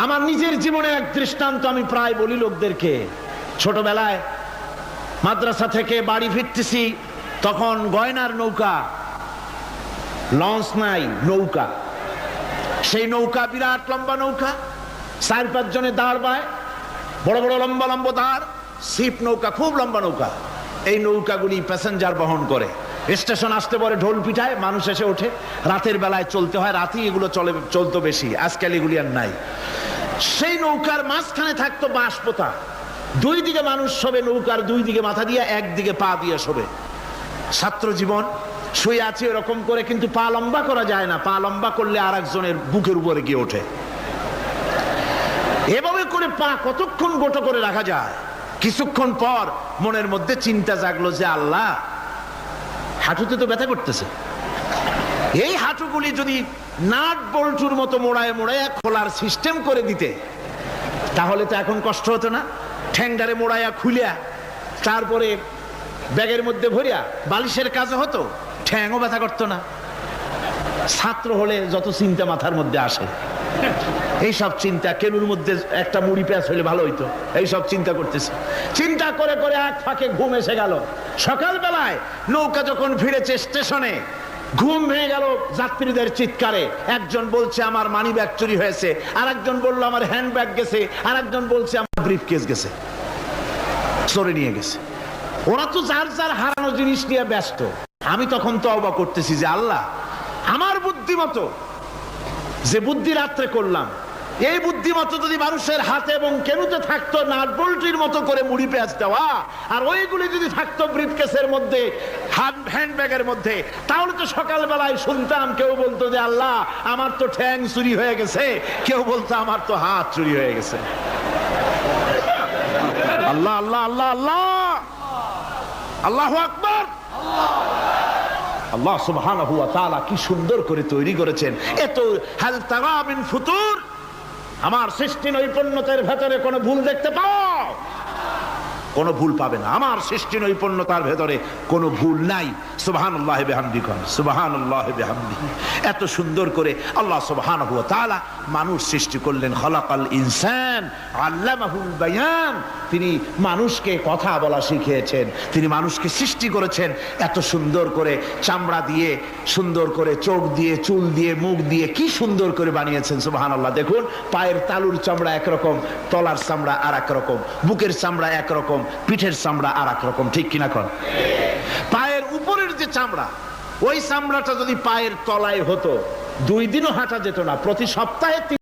আমার নিজের জীবনে এক দৃষ্টান্ত আমি প্রায় বলি লোকদেরকে। ছোটবেলায় মাদ্রাসা থেকে বাড়ি ফিরতেছি, তখন গয়নার নৌকা, লঞ্চ নাই, নৌকা। সেই নৌকা বিরাট লম্বা নৌকা, 4-5 জনে দাঁড় বায়, বড় বড় লম্বা লম্বা দাঁড়, শিপ নৌকা, খুব লম্বা নৌকা। এই নৌকাগুলি প্যাসেঞ্জার বহন করে। স্টেশন আসতে পরে ঢোল পিঠায়, মানুষ এসে ওঠে। রাতের বেলায় চলতে হয়, রাতেই এগুলো চলতো বেশি, আজকাল এগুলি আর নাই। সেই নৌকার মাঝখানে থাকতো বাঁশ পোতা, 2 দিকে মানুষ শোবে, নৌকার 2 দিকে মাথা দিয়ে, একদিকে পা দিয়ে শোবে। ছাত্র জীবন, শুয়ে আছে এরকম করে, কিন্তু পা লম্বা করা যায় না, পা লম্বা করলে আর একজনের বুকের উপরে গিয়ে ওঠে। এভাবে করে পা কতক্ষণ গোটো করে রাখা যায়? কিছুক্ষণ পর মনের মধ্যে চিন্তা জাগলো যে আল্লাহ, হাঁটুতে তো ব্যথা করতেছে, এই হাঁটুগুলি যদি নাট বল্টুর মতো মোড়ায় মোড়ায় খোলার সিস্টেম করে দিতে, তাহলে তো এখন কষ্ট হতো না। ঠ্যাংডারে মোড়াইয়া খুলিয়া তারপরে ব্যাগের মধ্যে ভরিয়া বালিশের কাজও হতো, ঠ্যাংও ব্যথা করতো না। ছাত্র হলে যত চিন্তা মাথার মধ্যে আসে, এইসব চিন্তা, কেনুর মধ্যে একটা মুড়ি পেঁয়াজ হইলে ভালো হইতো, এইসব চিন্তা করতেছে। চিন্তা করে করে এক ফাঁকে ঘুম এসে গেল। সকালবেলায় নৌকা যখন ফিরেছে স্টেশনে, ঘুম ভেঙে গেল যাত্রীদের চিৎকারে। একজন বলছে আমার মানি ব্যাগ চুরি হয়েছে, আর একজন বললো আমার হ্যান্ড ব্যাগ গেছে, আর একজন বলছে আমার ব্রিফ কেস গেছে, চোরে নিয়ে গেছে। ওরা তো যার যার হারানো জিনিস নিয়ে ব্যস্ত। আমি তখন তওবা করতেছি যে আল্লাহ, আমার বুদ্ধিমতো যে বুদ্ধি রাত্রে করলাম, এই বুদ্ধিমতো যদি মানুষের হাতে এবং কেনুতে থাকতো নাট বল্টির মতো করে মুড়ি পেঁয়াজ দেওয়া, আর ওইগুলি যদি থাকতো ব্রিফকেসের মধ্যে, হ্যান্ড ব্যাগের মধ্যে, তাহলে তো সকালবেলায় শুনতাম কেউ বলতো যে আল্লাহ আমার তো ঠ্যাং চুরি হয়ে গেছে, কেউ বলতো আমার তো হাত চুরি হয়ে গেছে। আল্লাহ আল্লাহ আল্লাহ আল্লাহ, আল্লাহু আকবার। আল্লাহ সুবহানাহু ওয়া তাআলা কি সুন্দর করে তৈরি করেছেন। এত হাল তারা মিন ফুতুর, আমার সৃষ্টি নৈপুণ্যতার ভেতরে কোনো ভুল দেখতে পাও? কোনো ভুল পাবে না। আমার সৃষ্টি নৈপুণ্যতার ভেতরে কোনো ভুল নাই। সুবহানাল্লাহি বিহামদিহি, সুবহানাল্লাহি বিহামদিহি। এত সুন্দর করে আল্লাহ সুবহানাহু ওয়া তাআলা মানুষ সৃষ্টি করলেন। খালাকাল ইনসান আল্লামাহুল বায়ান। তিনি মানুষকে কথা বলা শিখিয়েছেন, তিনি মানুষকে সৃষ্টি করেছেন এত সুন্দর করে, চামড়া দিয়ে, সুন্দর করে চোখ দিয়ে, চুল দিয়ে, মুখ দিয়ে, কি সুন্দর করে বানিয়েছেন। সুবহানাল্লাহ। দেখুন, পায়ের তালুর চামড়া একরকম, তলার চামড়া আর এক রকম, বুকের চামড়া একরকম, পিঠের চামড়া আর এক রকম, ঠিক কিনা কন? পায়ের উপরের যে চামড়া, ওই চামড়াটা যদি পায়ের তলায় হতো, 2 দিনও হাঁটা যেত না। প্রতি সপ্তাহে